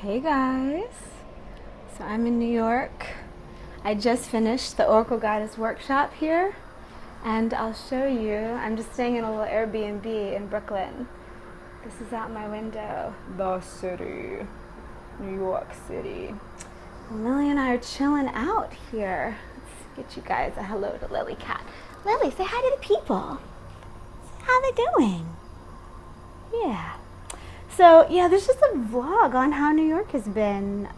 Hey guys, so I'm in New York. I just finished the Oracle Goddess workshop here, and I'll show you. I'm just staying in a little Airbnb in Brooklyn. This is out my window. The city, New York City. Lily and I are chilling out here. Let's get you guys a hello to Lily Cat. Lily, say hi to the people. How they doing? Yeah. So yeah, there's just a vlog on how New York has been.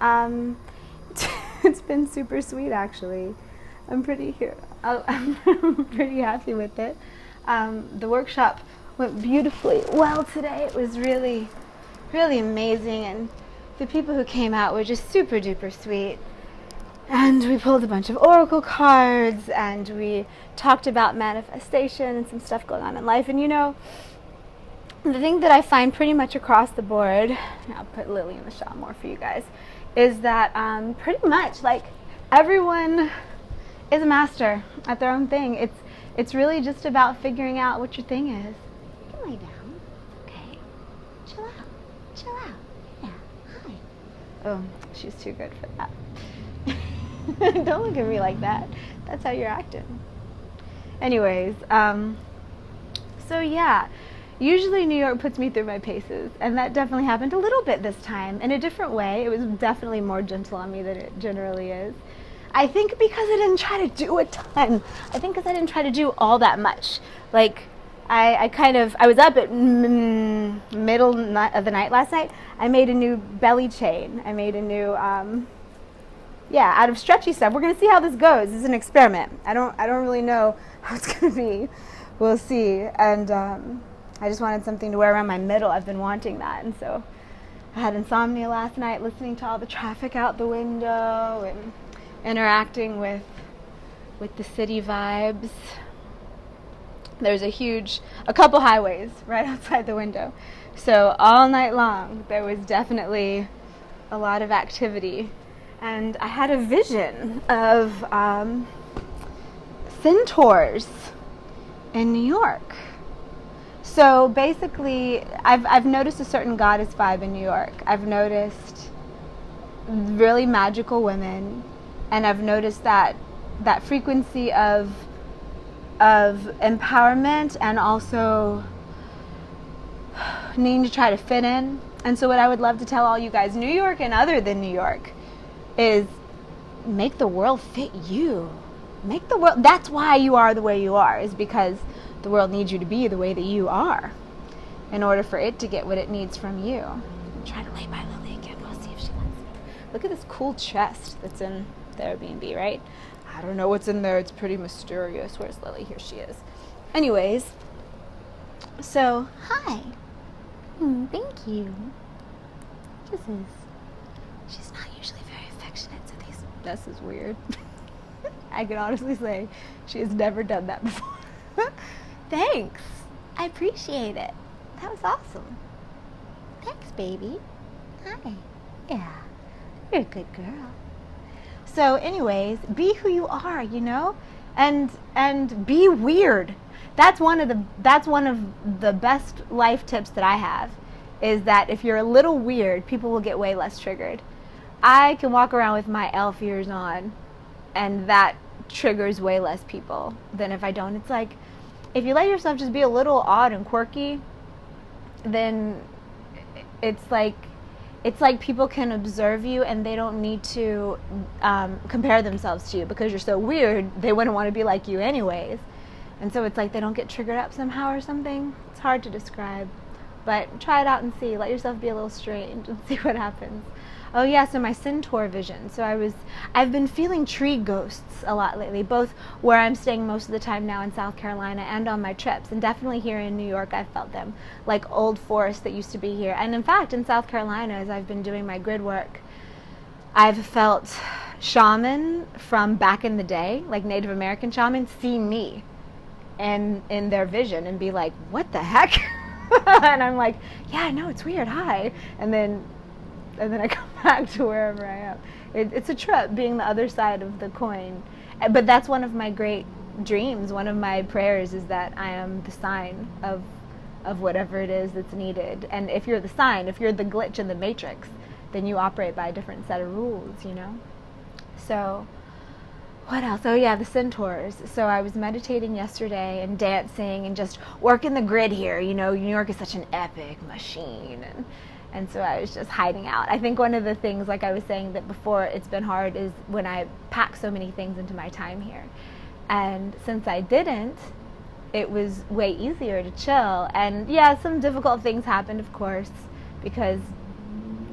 It's been super sweet, actually. I'm pretty happy with it. The workshop went beautifully well today. It was really, really amazing, and the people who came out were just super duper sweet. And we pulled a bunch of oracle cards, and we talked about manifestation and some stuff going on in life. And you know, the thing that I find pretty much across the board, and I'll put Lily in the shot more for you guys, is that pretty much like everyone is a master at their own thing. It's really just about figuring out what your thing is. You can lay down, okay? Chill out, yeah, hi. Oh, she's too good for that. Don't look at me like that. That's how you're acting. Anyways, so yeah. Usually New York puts me through my paces, and that definitely happened a little bit this time, in a different way. It was definitely more gentle on me than it generally is. I think because I didn't try to do a ton. I think because I didn't try to do all that much. Like, I was up at middle of the night last night. I made a new belly chain. I made a new, out of stretchy stuff. We're going to see how this goes. This is an experiment. I don't really know how it's going to be. We'll see. And, I just wanted something to wear around my middle. I've been wanting that. And so I had insomnia last night, listening to all the traffic out the window and interacting with the city vibes. There's a couple highways right outside the window. So all night long, there was definitely a lot of activity. And I had a vision of centaurs in New York. So basically, I've noticed a certain goddess vibe in New York. I've noticed really magical women, and I've noticed that frequency of empowerment and also needing to try to fit in. And so what I would love to tell all you guys, New York and other than New York, is make the world fit you. Make the world, that's why you are the way you are, is because the world needs you to be the way that you are in order for it to get what it needs from you. I'm trying to lay by Lily again. We'll see if she lets me. Look at this cool chest that's in the Airbnb, right? I don't know what's in there. It's pretty mysterious. Where's Lily? Here she is. Anyways, so, hi. Thank you. She's not usually very affectionate, so this is weird. I can honestly say she has never done that before. Thanks. I appreciate it. That was awesome. Thanks, baby. Hi. Yeah. You're a good girl. So anyways, be who you are, you know? And be weird. That's one of the best life tips that I have, is that if you're a little weird, people will get way less triggered. I can walk around with my elf ears on, and that triggers way less people than if I don't. It's like, if you let yourself just be a little odd and quirky, then it's like people can observe you and they don't need to compare themselves to you, because you're so weird, they wouldn't want to be like you anyways. And so it's like they don't get triggered up somehow or something. It's hard to describe, but try it out and see. Let yourself be a little strange and see what happens. Oh yeah, so my centaur vision. So I've been feeling tree ghosts a lot lately, both where I'm staying most of the time now in South Carolina and on my trips, and definitely here in New York I've felt them, like old forests that used to be here. And in fact, in South Carolina, as I've been doing my grid work, I've felt shaman from back in the day, like Native American shamans, see me in their vision and be like, what the heck? And I'm like, yeah, no, it's weird, hi. And then I come back to wherever I am. It's a trip, being the other side of the coin. But that's one of my great dreams. One of my prayers is that I am the sign of whatever it is that's needed. And if you're the sign, if you're the glitch in the matrix, then you operate by a different set of rules, you know? So, what else? Oh yeah, the centaurs. So I was meditating yesterday and dancing and just working the grid here. You know, New York is such an epic machine. And so I was just hiding out. I think one of the things, like I was saying that before, it's been hard is when I pack so many things into my time here. And since I didn't, it was way easier to chill. And yeah, some difficult things happened, of course, because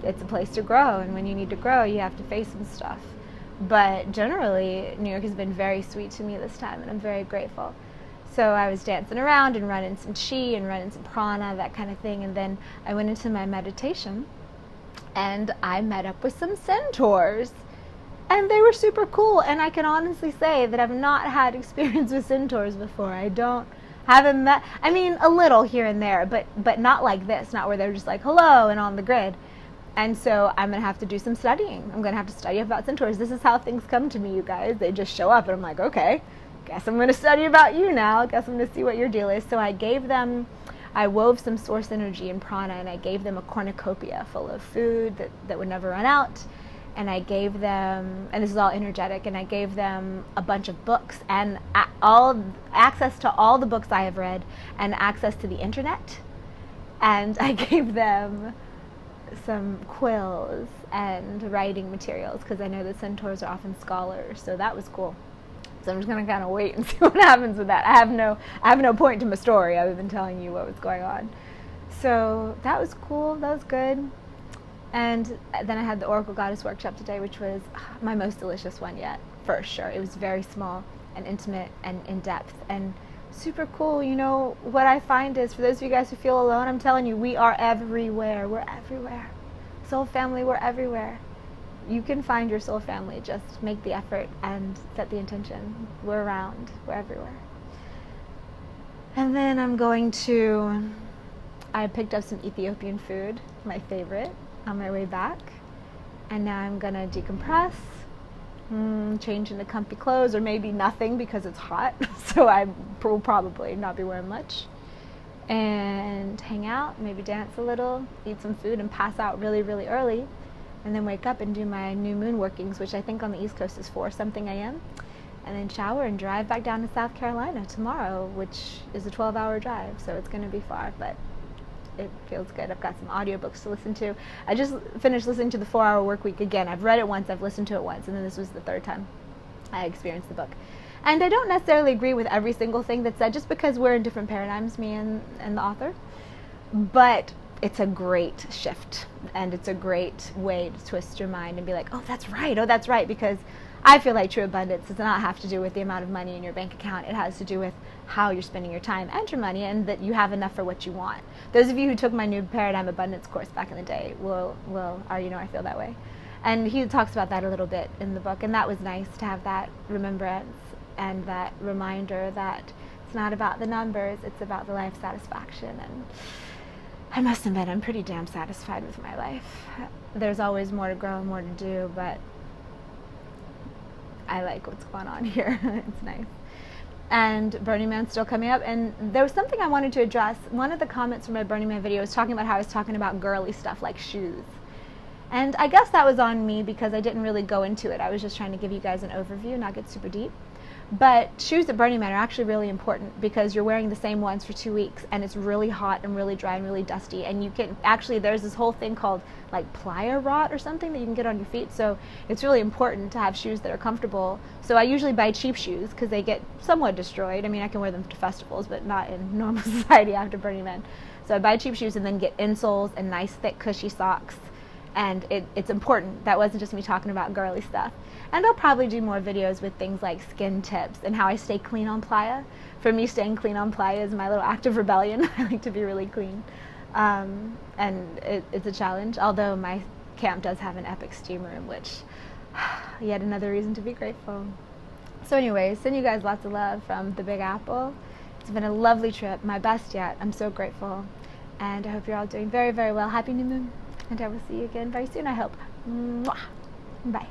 it's a place to grow. And when you need to grow, you have to face some stuff. But generally, New York has been very sweet to me this time, and I'm very grateful. So I was dancing around and running some chi and running some prana, that kind of thing. And then I went into my meditation, and I met up with some centaurs. And they were super cool. And I can honestly say that I've not had experience with centaurs before. Haven't met, I mean, a little here and there, but not like this, not where they're just like, hello, and on the grid. And so I'm going to have to do some studying. I'm going to have to study about centaurs. This is how things come to me, you guys. They just show up, and I'm like, okay, guess I'm going to study about you now. Guess I'm going to see what your deal is. So I wove some source energy and prana, and I gave them a cornucopia full of food that would never run out. And I gave them, and this is all energetic, and I gave them a bunch of books and all access to all the books I have read and access to the internet. And I gave them some quills and writing materials because I know that centaurs are often scholars, so that was cool. So I'm just gonna kind of wait and see what happens with that. I have no point to my story other than telling you what was going on. So that was cool. That was good. And then I had the Oracle Goddess workshop today, which was my most delicious one yet, for sure. It was very small and intimate and in depth and super cool. You know, what I find is, for those of you guys who feel alone, I'm telling you, we are everywhere. We're everywhere. Soul family, we're everywhere. You can find your soul family. Just make the effort and set the intention. We're around. We're everywhere. And then I picked up some Ethiopian food, my favorite, on my way back. And now I'm going to decompress, change into comfy clothes, or maybe nothing because it's hot. So I will probably not be wearing much. And hang out, maybe dance a little, eat some food, and pass out really, really early. And then wake up and do my new moon workings, which I think on the East Coast is 4-something a.m. And then shower and drive back down to South Carolina tomorrow, which is a 12-hour drive. So it's going to be far, but it feels good. I've got some audiobooks to listen to. I just finished listening to the 4-Hour Workweek again. I've read it once, I've listened to it once, and then this was the third time I experienced the book. And I don't necessarily agree with every single thing that's said, just because we're in different paradigms, me and the author. But it's a great shift, and it's a great way to twist your mind and be like, oh, that's right, because I feel like true abundance does not have to do with the amount of money in your bank account. It has to do with how you're spending your time and your money, and that you have enough for what you want. Those of you who took my New Paradigm Abundance course back in the day will already know I feel that way. And he talks about that a little bit in the book, and that was nice to have that remembrance and that reminder that it's not about the numbers, it's about the life satisfaction. And I must admit, I'm pretty damn satisfied with my life. There's always more to grow and more to do, but I like what's going on here. It's nice. And Burning Man's still coming up, and there was something I wanted to address. One of the comments from my Burning Man video was talking about how I was talking about girly stuff like shoes. And I guess that was on me because I didn't really go into it. I was just trying to give you guys an overview, not get super deep. But shoes at Burning Man are actually really important because you're wearing the same ones for 2 weeks, and it's really hot and really dry and really dusty. And you can actually, there's this whole thing called like playa rot or something that you can get on your feet. So it's really important to have shoes that are comfortable. So I usually buy cheap shoes because they get somewhat destroyed. I mean, I can wear them to festivals, but not in normal society after Burning Man. So I buy cheap shoes and then get insoles and nice thick cushy socks. And it's important. That wasn't just me talking about girly stuff. And I'll probably do more videos with things like skin tips and how I stay clean on playa. For me, staying clean on playa is my little act of rebellion. I like to be really clean. And it's a challenge, although my camp does have an epic steam room, which yet another reason to be grateful. So anyways, send you guys lots of love from the Big Apple. It's been a lovely trip, my best yet. I'm so grateful. And I hope you're all doing very, very well. Happy New Moon. And I will see you again very soon, I hope. Mwah. Bye.